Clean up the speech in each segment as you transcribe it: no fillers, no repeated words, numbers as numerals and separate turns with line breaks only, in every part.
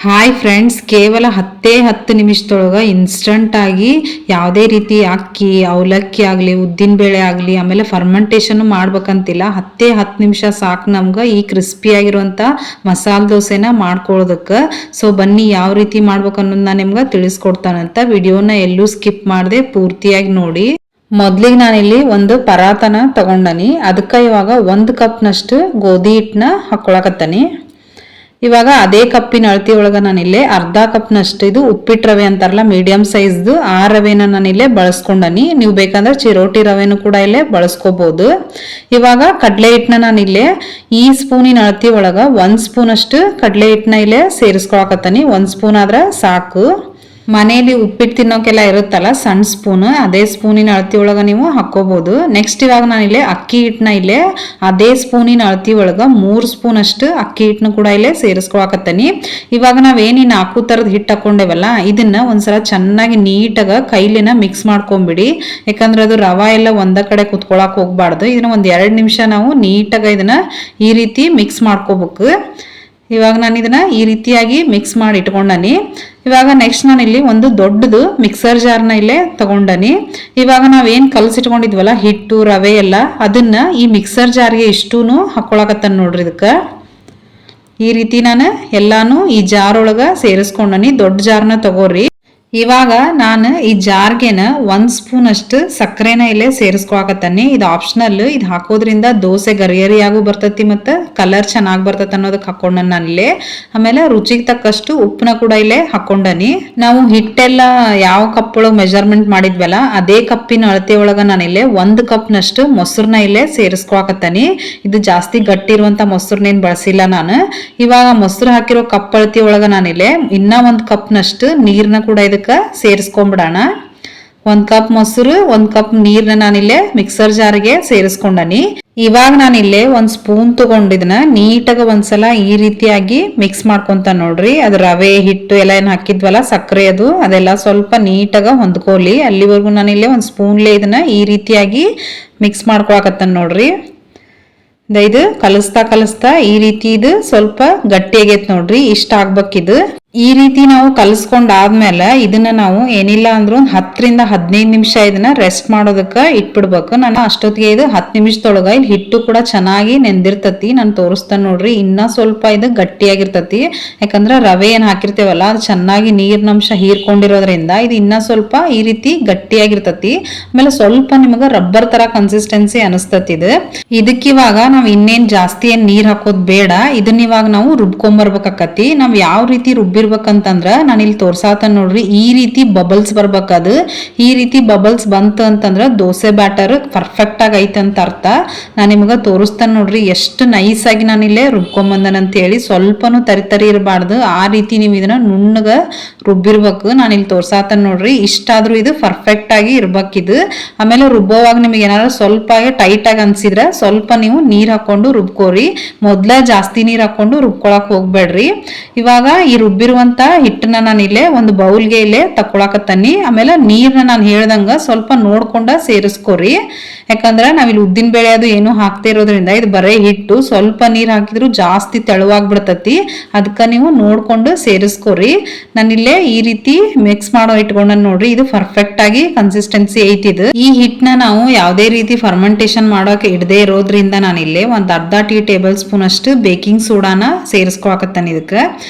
Hi friends, ಕೇವಲ 10 ನಿಮಿಷದೊಳಗೆ instant ಆಗಿ ಯಾವುದೇ ರೀತಿ ಅಕ್ಕಿ ಅವಲಕ್ಕಿ ಆಗಲಿ ಉದ್ದಿನ ಬೇಳೆ ಆಗಲಿ ಆಮೇಲೆ ಫರ್ಮೆಂಟೇಷನ್ ಮಾಡ್ಬೇಕಂತಿಲ್ಲ. 10 ನಿಮಿಷ ಸಾಕು ನಮ್ಗೆ ಈ ಕ್ರಿಸ್ಪಿಯಾಗಿರುವಂಥ ಮಸಾಲೆ ದೋಸೆನ ಮಾಡ್ಕೊಳ್ಳೋದಕ್ಕೆ. ಸೊ ಬನ್ನಿ ಯಾವ ರೀತಿ ಮಾಡ್ಬೇಕು ಅನ್ನೋದು ನಾನು ನಿಮ್ಗೆ ತಿಳಿಸ್ಕೊಡ್ತಾನಂತ. ವಿಡಿಯೋನ ಎಲ್ಲೂ ಸ್ಕಿಪ್ ಮಾಡದೆ ಪೂರ್ತಿಯಾಗಿ ನೋಡಿ. ಮೊದ್ಲಿಗೆ ನಾನಿಲ್ಲಿ ಒಂದು ಪರಾತನ ತಗೊಂಡನಿ. ಅದಕ್ಕೆ ಇವಾಗ 1 ಕಪ್ನಷ್ಟು ಗೋಧಿ ಹಿಟ್ಟನ್ನ ಹಾಕೊಳಕತ್ತನಿ. ಇವಾಗ ಅದೇ ಕಪ್ಪಿನ ಅಳತಿ ಒಳಗೆ ನಾನಿಲ್ಲೇ ಅರ್ಧ ಕಪ್ನಷ್ಟು ಇದು ಉಪ್ಪಿಟ್ಟು ರವೆ ಅಂತಾರಲ್ಲ ಮೀಡಿಯಂ ಸೈಜ್ದು, ಆ ರವೆನ ನಾನಿಲ್ಲೇ ಬಳಸ್ಕೊಂಡನಿ. ನೀವು ಬೇಕಂದ್ರೆ ಚಿರೋಟಿ ರವೆನೂ ಕೂಡ ಇಲ್ಲೇ ಬಳಸ್ಕೋಬಹುದು. ಇವಾಗ ಕಡಲೆ ಹಿಟ್ಟನ್ನ ನಾನಿಲ್ಲೇ ಈ ಸ್ಪೂನಿನ ಅಳತಿ ಒಳಗೆ 1 ಸ್ಪೂನ್ ಅಷ್ಟು ಕಡಲೆ ಹಿಟ್ಟನ್ನ ಇಲ್ಲೇ ಸೇರಿಸ್ಕೊಳಕತ್ತನಿ. 1 ಸ್ಪೂನ್ ಆದ್ರೆ ಸಾಕು. ಮನೆಯಲ್ಲಿ ಉಪ್ಪಿಟ್ಟು ತಿನ್ನೋಕೆಲ್ಲ ಇರುತ್ತಲ್ಲ ಸಣ್ಣ ಸ್ಪೂನ್, ಅದೇ ಸ್ಪೂನಿನ ಅಳತಿ ಒಳಗೆ ನೀವು ಹಾಕೋಬಹುದು. ನೆಕ್ಸ್ಟ್ ಇವಾಗ ನಾನು ಇಲ್ಲೇ ಅಕ್ಕಿ ಹಿಟ್ಟನ್ನ ಇಲ್ಲೇ ಅದೇ ಸ್ಪೂನಿನ ಅಳತಿ ಒಳಗೆ 3 ಸ್ಪೂನ್ ಅಷ್ಟು ಅಕ್ಕಿ ಹಿಟ್ಟನ್ನು ಕೂಡ ಇಲ್ಲೇ ಸೇರಿಸ್ಕೊಳಕತ್ತೀನಿ. ಇವಾಗ ನಾವೇನು 4 ಥರದ ಹಿಟ್ಟು ಹಾಕೊಂಡೇವಲ್ಲ ಇದನ್ನ ಒಂದ್ಸಲ ಚೆನ್ನಾಗಿ ನೀಟಾಗ ಕೈಲಿನ ಮಿಕ್ಸ್ ಮಾಡ್ಕೊಂಬಿಡಿ. ಯಾಕಂದ್ರೆ ಅದು ರವೆ ಎಲ್ಲ ಒಂದ ಕಡೆ ಕುತ್ಕೊಳಕ್ ಹೋಗ್ಬಾರ್ದು. ಇದನ್ನ ಒಂದ್ 2 ನಿಮಿಷ ನಾವು ನೀಟಾಗ ಇದನ್ನ ಈ ರೀತಿ ಮಿಕ್ಸ್ ಮಾಡ್ಕೋಬೇಕು. ಇವಾಗ ನಾನು ಇದನ್ನ ಈ ರೀತಿಯಾಗಿ ಮಿಕ್ಸ್ ಮಾಡಿ ಇಟ್ಕೊಂಡನಿ. ಇವಾಗ ನೆಕ್ಸ್ಟ್ ನಾನು ಇಲ್ಲಿ ಒಂದು ದೊಡ್ಡದು ಮಿಕ್ಸರ್ ಜಾರ್ನ ಇಲ್ಲೇ ತಗೊಂಡನಿ. ಇವಾಗ ನಾವೇನು ಕಲಸಿಟ್ಕೊಂಡಿದ್ವಲ್ಲ ಹಿಟ್ಟು ರವೆ ಎಲ್ಲ ಅದನ್ನ ಈ ಮಿಕ್ಸರ್ ಜಾರ್ಗೆ ಇಷ್ಟೂನು ಹಾಕೊಳಕತ್ತನ ನೋಡ್ರಿ. ಇದಕ್ಕೆ ಈ ರೀತಿ ನಾನು ಎಲ್ಲಾನು ಈ ಜಾರ್ ಒಳಗ ಸೇರಿಸ್ಕೊಂಡನಿ. ದೊಡ್ಡ ಜಾರ್ನ ತಗೋರಿ. ಇವಾಗ ನಾನು ಈ ಜಾರ್ಗೆನ 1 ಸ್ಪೂನ್ ಅಷ್ಟು ಸಕ್ಕರೆನ ಇಲ್ಲೇ ಸೇರಿಸ್ಕೊಳಕತ್ತನಿ. ಇದು ಆಪ್ಷನಲ್. ಇದು ಹಾಕೋದ್ರಿಂದ ದೋಸೆ ಗರಿಗರಿಯಾಗೂ ಬರ್ತೈತಿ ಮತ್ತು ಕಲರ್ ಚೆನ್ನಾಗಿ ಬರ್ತೈತಿ ಅನ್ನೋದಕ್ಕೆ ಹಾಕೊಂಡ ನಾನು ಇಲ್ಲೇ. ಆಮೇಲೆ ರುಚಿಗೆ ತಕ್ಕಷ್ಟು ಉಪ್ಪನ್ನ ಕೂಡ ಇಲ್ಲೇ ಹಾಕೊಂಡನಿ. ನಾವು ಹಿಟ್ಟೆಲ್ಲ ಯಾವ ಕಪ್ ಒಳಗೆ ಮೆಜರ್ಮೆಂಟ್ ಮಾಡಿದ್ವಲ್ಲ ಅದೇ ಕಪ್ಪಿನ ಅಳತೆ ಒಳಗೆ ನಾನು ಇಲ್ಲೇ 1 ಕಪ್ನಷ್ಟು ಮೊಸರನ್ನ ಇಲ್ಲೇ ಸೇರಿಸ್ಕೊಳಕತ್ತನಿ. ಇದು ಜಾಸ್ತಿ ಗಟ್ಟಿ ಇರುವಂತ ಮೊಸರನ್ನೇನು ಬಳಸಿಲ್ಲ ನಾನು. ಇವಾಗ ಮೊಸರು ಹಾಕಿರೋ ಕಪ್ ಅಳತೆ ಒಳಗೆ ನಾನಿಲ್ಲೇ ಇನ್ನ 1 ಕಪ್ನಷ್ಟು ನೀರನ್ನ ಕೂಡ ಇದಕ್ಕೆ ಸೇರಿಸ್ಕೊಂಡ್ಬಿಡೋಣ. 1 ಕಪ್ ಮೊಸರು 1 ಕಪ್ ನೀರ್ನ ನಾನಿಲ್ಲೇ ಮಿಕ್ಸರ್ ಜಾರ್ಗೆ ಸೇರಿಸ್ಕೊಂಡನಿ. ಇವಾಗ ನಾನಿಲ್ಲೇ 1 ಸ್ಪೂನ್ ತಗೊಂಡಿದ್ನ ನೀಟಾಗ ಒಂದ್ಸಲ ಈ ರೀತಿಯಾಗಿ ಮಿಕ್ಸ್ ಮಾಡ್ಕೊಂತ ನೋಡ್ರಿ. ಅದು ರವೆ ಹಿಟ್ಟು ಎಲ್ಲ ಏನ್ ಹಾಕಿದ್ವಲ್ಲ ಸಕ್ಕರೆ ಅದೆಲ್ಲ ಸ್ವಲ್ಪ ನೀಟಾಗ ಹೊಂದ್ಕೋಲಿ. ಅಲ್ಲಿವರೆಗೂ ನಾನಿಲ್ಲೇ 1 ಸ್ಪೂನ್ಲೆ ಇದನ್ನ ಈ ರೀತಿಯಾಗಿ ಮಿಕ್ಸ್ ಮಾಡ್ಕೊಳಕತ್ತನ್ ನೋಡ್ರಿ. ಇದು ಕಲಿಸ್ತಾ ಈ ರೀತಿ ಇದು ಸ್ವಲ್ಪ ಗಟ್ಟಿ ಆಗೈತೆ ನೋಡ್ರಿ. ಇಷ್ಟ ಆಗ್ಬೇಕಿದು. ಈ ರೀತಿ ನಾವು ಕಲಿಸ್ಕೊಂಡಾದ್ಮೇಲೆ ಇದನ್ನ ನಾವು ಏನಿಲ್ಲ ಅಂದ್ರೂ 10 ರಿಂದ 15 ನಿಮಿಷ ಇದನ್ನ ರೆಸ್ಟ್ ಮಾಡೋದಕ್ಕೆ ಇಟ್ಬಿಡ್ಬೇಕು. ನಾನು ಅಷ್ಟೊತ್ತಿಗೆ ಇದು 10 ನಿಮಿಷದೊಳಗ ಇಲ್ಲಿ ಹಿಟ್ಟು ಕೂಡ ಚೆನ್ನಾಗಿ ನೆಂದಿರ್ತತಿ. ನಾನು ತೋರಿಸ್ತಾನೆ ನೋಡ್ರಿ. ಇನ್ನ ಸ್ವಲ್ಪ ಇದು ಗಟ್ಟಿಯಾಗಿರ್ತತಿ. ಯಾಕಂದ್ರೆ ರವೆ ಏನ್ ಹಾಕಿರ್ತೇವಲ್ಲ ಅದು ಚೆನ್ನಾಗಿ ನೀರಿನಂಶ ಹೀರ್ಕೊಂಡಿರೋದ್ರಿಂದ ಇದು ಇನ್ನ ಸ್ವಲ್ಪ ಈ ರೀತಿ ಗಟ್ಟಿಯಾಗಿರ್ತತಿ. ಆಮೇಲೆ ಸ್ವಲ್ಪ ನಿಮಗೆ ರಬ್ಬರ್ ತರ ಕನ್ಸಿಸ್ಟೆನ್ಸಿ ಅನಿಸ್ತತಿ ಇದು. ಇದಕ್ಕಿವಾಗ ನಾವ್ ಇನ್ನೇನ್ ಜಾಸ್ತಿ ಏನ್ ನೀರ್ ಹಾಕೋದ್ ಬೇಡ. ಇದನ್ನ ಇವಾಗ ನಾವು ರುಬ್ಕೊಂಬರ್ಬೇಕಾಕತಿ. ನಾವ್ ಯಾವ ರೀತಿ ರುಬ್ಬಿರ್ಬೇಕಂತಂದ್ರ ನಾನು ಇಲ್ಲಿ ತೋರ್ಸಾತ ನೋಡ್ರಿ. ಈ ರೀತಿ ಬಬಲ್ಸ್ ಬರ್ಬೇಕದು. ಈ ರೀತಿ ಬಬಲ್ಸ್ ಬಂತು ಅಂತಂದ್ರ ದೋಸೆ ಬ್ಯಾಟರ್ ಪರ್ಫೆಕ್ಟ್ ಆಗಿ ಐತೆ ಅಂತ ಅರ್ಥ. ನಾನು ನಿಮ್ಗ ತೋರಿಸ್ತಾನೆ ನೋಡ್ರಿ ಎಷ್ಟು ನೈಸ್ ಆಗಿ ನಾನು ಇಲ್ಲೇ ರುಬ್ಕೊಂಬಂದನ ಅಂತ ಹೇಳಿ. ಸ್ವಲ್ಪನು ತರಿ ಇರಬಾರ್ದು. ಆ ರೀತಿ ನೀವು ಇದನ್ನ ನುಣ್ಣಗ ರುಬ್ಬಿರ್ಬೇಕು. ನಾನು ಇಲ್ಲಿ ತೋರ್ಸಾತ ನೋಡ್ರಿ. ಇಷ್ಟಾದ್ರೂ ಇದು ಪರ್ಫೆಕ್ಟ್ ಆಗಿ ಇರ್ಬೇಕಿದು. ಆಮೇಲೆ ರುಬ್ಬೋವಾಗ ನಿಮಗೆ ಏನಾದ್ರು ಸ್ವಲ್ಪ ಟೈಟ್ ಆಗಿ ಅನ್ಸಿದ್ರೆ ಸ್ವಲ್ಪ ನೀವು ನೀರ್ ಹಾಕೊಂಡು ರುಬ್ಕೋರಿ. ಮೊದ್ಲ ಜಾಸ್ತಿ ನೀರ್ ಹಾಕೊಂಡು ರುಬ್ಕೊಳಕ್ ಹೋಗ್ಬೇಡ್ರಿ. ಇವಾಗ ಈ ರುಬ್ಬಿರುವಂತ ಹಿಟ್ಟನ್ನ ನಾನು ಇಲ್ಲೇ ಒಂದು ಬೌಲ್ಗೆ ಇಲ್ಲೇ ತಕೊಳಕತ್ತನಿ. ಆಮೇಲೆ ನೀರ್ನ ನಾನು ಹೇಳ್ದಂಗ ಸ್ವಲ್ಪ ನೋಡ್ಕೊಂಡ ಸೇರಿಸ್ಕೋರಿ. ಯಾಕಂದ್ರೆ ನಾವಿಲ್ಲಿ ಉದ್ದಿನ ಬೇಳೆ ಅದು ಏನು ಹಾಕ್ತಾ ಇರೋದ್ರಿಂದ ಇದು ಬರೇ ಹಿಟ್ಟು. ಸ್ವಲ್ಪ ನೀರ್ ಹಾಕಿದ್ರು ಜಾಸ್ತಿ ತೆಳುವಾಗ್ಬಿಡ್ತತಿ. ಅದಕ್ಕೆ ನೀವು ನೋಡ್ಕೊಂಡು ಸೇರಿಸ್ಕೋರಿ. ನಾನಿಲ್ಲೇ ಈ ರೀತಿ ಮಿಕ್ಸ್ ಮಾಡೋ ಇಟ್ಕೊಂಡ ನೋಡ್ರಿ. ಇದು ಪರ್ಫೆಕ್ಟ್ ಆಗಿ ಕನ್ಸಿಸ್ಟೆನ್ಸಿ ಐತಿದು. ಈ ಹಿಟ್ಟನ್ನ ನಾವು ಯಾವುದೇ ರೀತಿ ಫರ್ಮೆಂಟೇಶನ್ ಮಾಡೋಕೆ ಇಡದೆ ಇರೋದ್ರಿಂದ ನಾನಿಲ್ಲೇ ಒಂದು ಅರ್ಧ ಟೀ ಟೇಬಲ್ ಸ್ಪೂನ್ ಅಷ್ಟು ಬೇಕಿಂಗ್ ಸೋಡಾನ ಸೇರಿಸ್ಕೊಳಕತ್ತಾನೆ. ಇದಕ್ಕೆ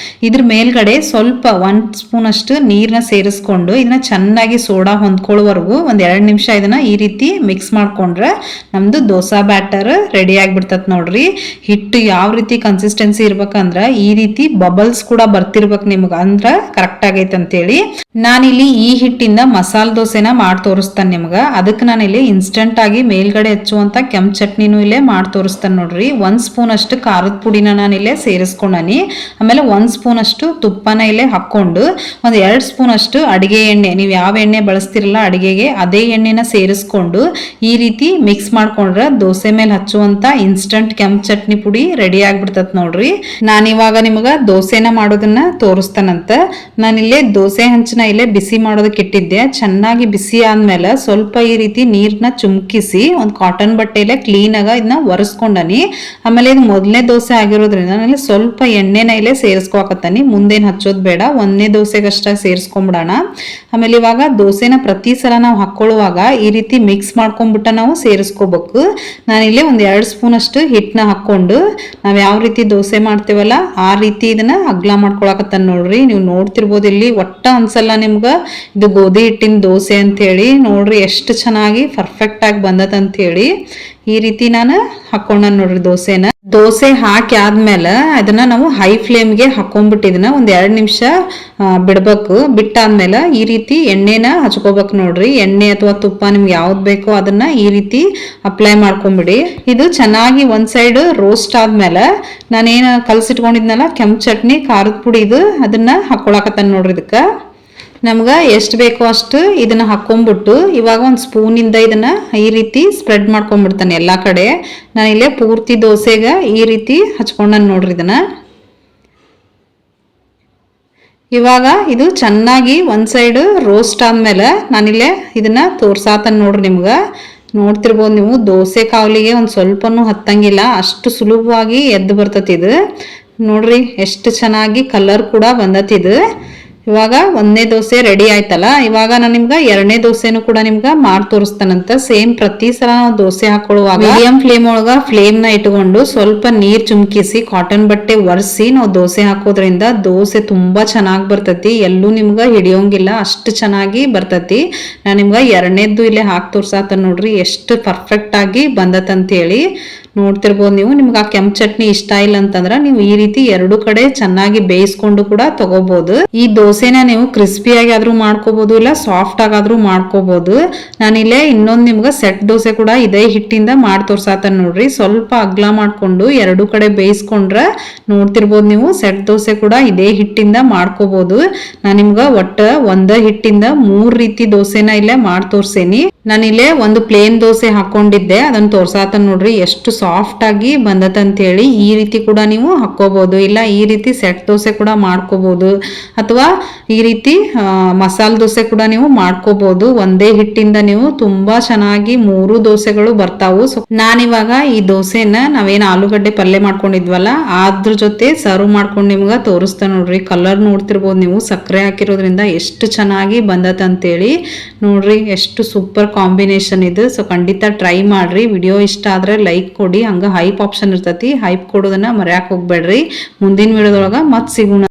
ಇದ್ರ ಮೇಲ್ಗಡೆ ಸ್ವಲ್ಪ 1 ಸ್ಪೂನ್ ಅಷ್ಟು ನೀರ್ನ ಸೇರಿಸ್ಕೊಂಡು ಇದನ್ನ ಚೆನ್ನಾಗಿ ಸೋಡಾ ಹೊಂದ್ಕೊಳ್ಳೋವರೆಗೂ ಒಂದ್ 2 ನಿಮಿಷ ಇದನ್ನ ಈ ರೀತಿ ಮಿಕ್ಸ್ ಮಾಡ್ಕೊಂಡ್ರೆ ನಮ್ದು ದೋಸಾ ಬ್ಯಾಟರ್ ರೆಡಿ ಆಗ್ಬಿಡ್ತತ್ ನೋಡ್ರಿ. ಹಿಟ್ಟು ಯಾವ ರೀತಿ ಕನ್ಸಿಸ್ಟೆನ್ಸಿ ಇರ್ಬೇಕಂದ್ರ ಈ ರೀತಿ ಬಬಲ್ಸ್ ಕೂಡ ಬರ್ತಿರ್ಬೇಕು ನಿಮ್ಗ, ಅಂದ್ರ ಕರೆಕ್ಟ್ ಆಗೈತೆ ಅಂತೇಳಿ. ನಾನಿಲ್ಲಿ ಈ ಹಿಟ್ಟಿಂದ ಮಸಾಲ ದೋಸೆನ ಮಾಡಿ ತೋರಿಸ್ತಾನೆ ನಿಮ್ಗ. ಅದಕ್ಕೆ ನಾನಿಲ್ಲಿ ಇನ್ಸ್ಟೆಂಟ್ ಆಗಿ ಮೇಲ್ಗಡೆ ಹಚ್ಚುವಂತ ಕೆಂಪು ಚಟ್ನಿನೂ ಇಲ್ಲೇ ಮಾಡಿ ತೋರಿಸ್ತಾನೆ ನೋಡ್ರಿ. 1 ಸ್ಪೂನ್ ಅಷ್ಟು ಖಾರದ ಪುಡಿನ ನಾನಿಲ್ಲೇ ಸೇರಿಸ್ಕೊಂಡನಿ. ಆಮೇಲೆ 1 ಸ್ಪೂನ್ ಅಷ್ಟು ತುಪ್ಪನ ಇಲ್ಲೇ ಹಾಕೊಂಡು ಒಂದು 2 ಸ್ಪೂನ್ ಅಷ್ಟು ಅಡಿಗೆ ಎಣ್ಣೆ, ನೀವು ಯಾವ ಎಣ್ಣೆ ಬಳಸ್ತಿರಲ್ಲ ಅಡಿಗೆಗೆ ಅದೇ ಎಣ್ಣೆನ ಸೇರಿಸ್ಕೊಂಡು ಈ ರೀತಿ ಮಿಕ್ಸ್ ಮಾಡ್ಕೊಂಡ್ರೆ ದೋಸೆ ಮೇಲೆ ಹಚ್ಚುವಂತ ಇನ್ಸ್ಟಂಟ್ ಕೆಂಪು ಚಟ್ನಿ ಪುಡಿ ರೆಡಿ ಆಗ್ಬಿಡ್ತತ್ ನೋಡ್ರಿ. ನಾನಿವಾಗ ನಿಮಗ ದೋಸೆನ ಮಾಡೋದನ್ನ ತೋರಿಸ್ತಾನಂತ. ನಾನಿಲ್ಲೇ ದೋಸೆ ಹಂಚನ ಇಲ್ಲೇ ಬಿಸಿ ಮಾಡೋದಕ್ಕೆ ಇಟ್ಟಿದ್ದೆ. ಚೆನ್ನಾಗಿ ಬಿಸಿ ಆದ್ಮೇಲೆ ಸ್ವಲ್ಪ ಈ ರೀತಿ ನೀರ್ನ ಚುಮ್ಕಿಸಿ ಒಂದು ಕಾಟನ್ ಬಟ್ಟೆಲೆ ಕ್ಲೀನ್ ಆಗ ಇದನ್ನ ಒರೆಸ್ಕೊಂಡನಿ. ಆಮೇಲೆ ಇದು ಮೊದಲನೇ ದೋಸೆ ಆಗಿರೋದ್ರಿಂದ ನಾನು ಸ್ವಲ್ಪ ಎಣ್ಣೆನ ಇಲ್ಲೇ ಸೇರಿಸ್ಕೊಳಕತ್ತಾನಿ. ಮುಂದೇನು ಹಚ್ಚೋದು ಬೇಡ, ಒಂದನೇ ದೋಸೆಗಷ್ಟ ಸೇರಿಸ್ಕೊಂಬಿಡೋಣ. ಆಮೇಲೆ ಇವಾಗ ದೋಸೆನ ಪ್ರತಿ ಸಲ ನಾವು ಹಾಕ್ಕೊಳ್ಳುವಾಗ ಈ ರೀತಿ ಮಿಕ್ಸ್ ಮಾಡ್ಕೊಂಡ್ಬಿಟ್ಟ ನಾವು ಸೇರಿಸ್ಕೋಬೇಕು. ನಾನಿಲ್ಲಿ ಒಂದು 2 ಸ್ಪೂನ್ ಅಷ್ಟು ಹಿಟ್ಟನ್ನ ಹಾಕ್ಕೊಂಡು ನಾವು ಯಾವ ರೀತಿ ದೋಸೆ ಮಾಡ್ತೇವಲ್ಲ ಆ ರೀತಿ ಇದನ್ನ ಅಗ್ಲ ಮಾಡ್ಕೊಳಕತ್ತಾನ ನೋಡ್ರಿ. ನೀವು ನೋಡ್ತಿರ್ಬೋದು ಇಲ್ಲಿ ಒಟ್ಟ ಅನ್ಸಲ್ಲ ನಿಮ್ಗೆ ಇದು ಗೋಧಿ ಹಿಟ್ಟಿನ ದೋಸೆ ಅಂತ ಹೇಳಿ. ನೋಡ್ರಿ ಎಷ್ಟು ಚೆನ್ನಾಗಿ ಪರ್ಫೆಕ್ಟ್ ಆಗಿ ಬಂದತ್ ಅಂತ ಹೇಳಿ. ಈ ರೀತಿ ನಾನು ಹಾಕೊಂಡ ನೋಡ್ರಿ ದೋಸೆನ. ದೋಸೆ ಹಾಕಿ ಆದ್ಮೇಲೆ ಅದನ್ನ ನಾವು ಹೈ ಫ್ಲೇಮ್ಗೆ ಹಾಕೊಂಡ್ಬಿಟ್ಟಿದನ್ನ ಒಂದ್ 2 ನಿಮಿಷ ಬಿಡ್ಬೇಕು. ಬಿಟ್ಟಾದ್ಮೇಲೆ ಈ ರೀತಿ ಎಣ್ಣೆನ ಹಚ್ಕೋಬೇಕು ನೋಡ್ರಿ. ಎಣ್ಣೆ ಅಥವಾ ತುಪ್ಪ ನಿಮ್ಗೆ ಯಾವ್ದು ಬೇಕೋ ಅದನ್ನ ಈ ರೀತಿ ಅಪ್ಲೈ ಮಾಡ್ಕೊಂಬಿಡಿ. ಇದು ಚೆನ್ನಾಗಿ ಒಂದ್ ಸೈಡ್ ರೋಸ್ಟ್ ಆದ್ಮೇಲೆ ನಾನೇನು ಕಲ್ಸಿಟ್ಕೊಂಡಿದ್ನಲ್ಲ ಕೆಂಪು ಚಟ್ನಿ ಖಾರದ ಪುಡಿ ಇದು ಅದನ್ನ ಹಾಕೊಳಕತ್ತಾನ ನೋಡ್ರಿ. ಇದಕ್ಕ ನಮ್ಗೆ ಎಷ್ಟು ಬೇಕೋ ಅಷ್ಟು ಇದನ್ನ ಹಾಕೊಂಡ್ಬಿಟ್ಟು ಇವಾಗ ಒಂದು ಸ್ಪೂನಿಂದ ಇದನ್ನ ಈ ರೀತಿ ಸ್ಪ್ರೆಡ್ ಮಾಡ್ಕೊಂಡ್ಬಿಡ್ತಾನೆ ಎಲ್ಲ ಕಡೆ. ನಾನಿಲ್ಲೇ ಪೂರ್ತಿ ದೋಸೆಗೆ ಈ ರೀತಿ ಹಚ್ಕೊಂಡ ನೋಡ್ರಿ ಇದನ್ನ. ಇವಾಗ ಇದು ಚೆನ್ನಾಗಿ ಒಂದ್ ಸೈಡ್ ರೋಸ್ಟ್ ಆದ್ಮೇಲೆ ನಾನಿಲ್ಲೇ ಇದನ್ನ ತೋರ್ಸಾತನ್ ನೋಡ್ರಿ. ನಿಮ್ಗೆ ನೋಡ್ತಿರ್ಬೋದು ನೀವು ದೋಸೆ ಕಾವಲಿಗೆ ಒಂದು ಸ್ವಲ್ಪನೂ ಹತ್ತಂಗಿಲ್ಲ, ಅಷ್ಟು ಸುಲಭವಾಗಿ ಎದ್ದು ಬರ್ತತಿ ಇದು. ನೋಡ್ರಿ ಎಷ್ಟು ಚೆನ್ನಾಗಿ ಕಲರ್ ಕೂಡ ಬಂದತಿದು. ಇವಾಗ ಒಂದನೇ ದೋಸೆ ರೆಡಿ ಆಯ್ತಲ್ಲ, ಇವಾಗ ನಾನು ನಿಮ್ಗೆ 2ನೇ ದೋಸೆನೂ ಕೂಡ ನಿಮ್ಗೆ ಮಾಡಿ ತೋರಿಸ್ತಾನಂತ. ಸೇಮ್ ಪ್ರತಿ ಸಲ ನಾವು ದೋಸೆ ಹಾಕೊಳ್ಳುವಾಗ ಮೀಡಿಯಂ ಫ್ಲೇಮ್ ಒಳಗ ಫ್ಲೇಮ್ ನ ಇಟ್ಕೊಂಡು ಸ್ವಲ್ಪ ನೀರ್ ಚುಮ್ಕಿಸಿ ಕಾಟನ್ ಬಟ್ಟೆ ಒರೆಸಿ ನಾವು ದೋಸೆ ಹಾಕೋದ್ರಿಂದ ದೋಸೆ ತುಂಬಾ ಚೆನ್ನಾಗಿ ಬರ್ತತಿ. ಎಲ್ಲೂ ನಿಮ್ಗೆ ಹಿಡಿಯೋಂಗಿಲ್ಲ, ಅಷ್ಟು ಚೆನ್ನಾಗಿ ಬರ್ತತಿ. ನಾನು ನಿಮ್ಗೆ 2ನೇದ್ದು ಇಲ್ಲೇ ಹಾಕಿ ತೋರ್ಸಾತ ನೋಡ್ರಿ ಎಷ್ಟು ಪರ್ಫೆಕ್ಟ್ ಆಗಿ ಬಂದತಂತ ಹೇಳಿ. ನೋಡ್ತಿರ್ಬೋದು ನೀವು. ನಿಮ್ಗೆ ಆ ಕೆಂಪು ಚಟ್ನಿ ಇಷ್ಟ ಇಲ್ಲ ಅಂತಂದ್ರ ನೀವು ಈ ರೀತಿ 2 ಕಡೆ ಚೆನ್ನಾಗಿ ಬೇಯಿಸ್ಕೊಂಡು ಕೂಡ ತಗೋಬಹುದು. ಈ ದೋಸೆನ ನೀವು ಕ್ರಿಸ್ಪಿಯಾಗಿ ಆದ್ರೂ ಮಾಡ್ಕೋಬಹುದು, ಇಲ್ಲ ಸಾಫ್ಟ್ ಆಗಾದ್ರೂ ಮಾಡ್ಕೋಬಹುದು. ನಾನಿಲ್ಲೇ ಇನ್ನೊಂದು ನಿಮ್ಗೆ ಸೆಟ್ ದೋಸೆ ಕೂಡ ಇದೇ ಹಿಟ್ಟಿಂದ ಮಾಡಿ ತೋರ್ಸಾತ ನೋಡ್ರಿ. ಸ್ವಲ್ಪ ಅಗ್ಲ ಮಾಡ್ಕೊಂಡು 2 ಕಡೆ ಬೇಯಿಸ್ಕೊಂಡ್ರೆ ನೋಡ್ತಿರ್ಬೋದು ನೀವು ಸೆಟ್ ದೋಸೆ ಕೂಡ ಇದೇ ಹಿಟ್ಟಿಂದ ಮಾಡ್ಕೋಬಹುದು. ನಾನು ನಿಮ್ಗೆ ಒಟ್ಟ ಒಂದ ಹಿಟ್ಟಿಂದ 3 ರೀತಿ ದೋಸೆನ ಇಲ್ಲೇ ಮಾಡಿ ತೋರ್ಸೇನಿ. ನಾನಿಲ್ಲೇ ಒಂದು ಪ್ಲೇನ್ ದೋಸೆ ಹಾಕೊಂಡಿದ್ದೆ, ಅದನ್ನ ತೋರ್ಸಾತ ನೋಡ್ರಿ ಎಷ್ಟು ಸಾಫ್ಟ್ ಆಗಿ ಬಂದತಂತ ಹೇಳಿ. ಈ ರೀತಿ ಕೂಡ ನೀವು ಹಾಕೋಬಹುದು, ಇಲ್ಲ ಈ ರೀತಿ ಸೆಟ್ ದೋಸೆ ಕೂಡ ಮಾಡ್ಕೋಬಹುದು, ಅಥವಾ ಈ ರೀತಿ ಮಸಾಲೆ ದೋಸೆ ಕೂಡ ನೀವು ಮಾಡ್ಕೋಬಹುದು. ಒಂದೇ ಹಿಟ್ಟಿಂದ ನೀವು ತುಂಬಾ ಚೆನ್ನಾಗಿ 3 ದೋಸೆಗಳು ಬರ್ತಾವು. ಸೊ ನಾನಿವಾಗ ಈ ದೋಸೆನ ನಾವೇನು ಆಲೂಗಡ್ಡೆ ಪಲ್ಯ ಮಾಡ್ಕೊಂಡಿದ್ವಲ್ಲ ಅದ್ರ ಜೊತೆ ಸರ್ವ್ ಮಾಡ್ಕೊಂಡು ನಿಮ್ಗೆ ತೋರಿಸ್ತಾ ನೋಡ್ರಿ. ಕಲರ್ ನೋಡ್ತಿರ್ಬೋದು ನೀವು, ಸಕ್ಕರೆ ಹಾಕಿರೋದ್ರಿಂದ ಎಷ್ಟು ಚೆನ್ನಾಗಿ ಬಂದತಂತೇಳಿ. ನೋಡ್ರಿ ಎಷ್ಟು ಸೂಪರ್ ಕಾಂಬಿನೇಷನ್ ಇದು. ಸೊ ಖಂಡಿತ ಟ್ರೈ ಮಾಡ್ರಿ. ವಿಡಿಯೋ ಇಷ್ಟ ಆದ್ರೆ ಲೈಕ್ ಕೊಡಿ. ಹಂಗ ಹೈಪ್ ಆಪ್ಷನ್ ಇರ್ತತಿ, ಹೈಪ್ ಕೊಡೋದನ್ನ ಮರ್ಯಾಕ್ ಹೋಗ್ಬೇಡ್ರಿ. ಮುಂದಿನ ವಿಡಿಯೋದೊಳಗ ಮತ್ ಸಿಗೋಣ.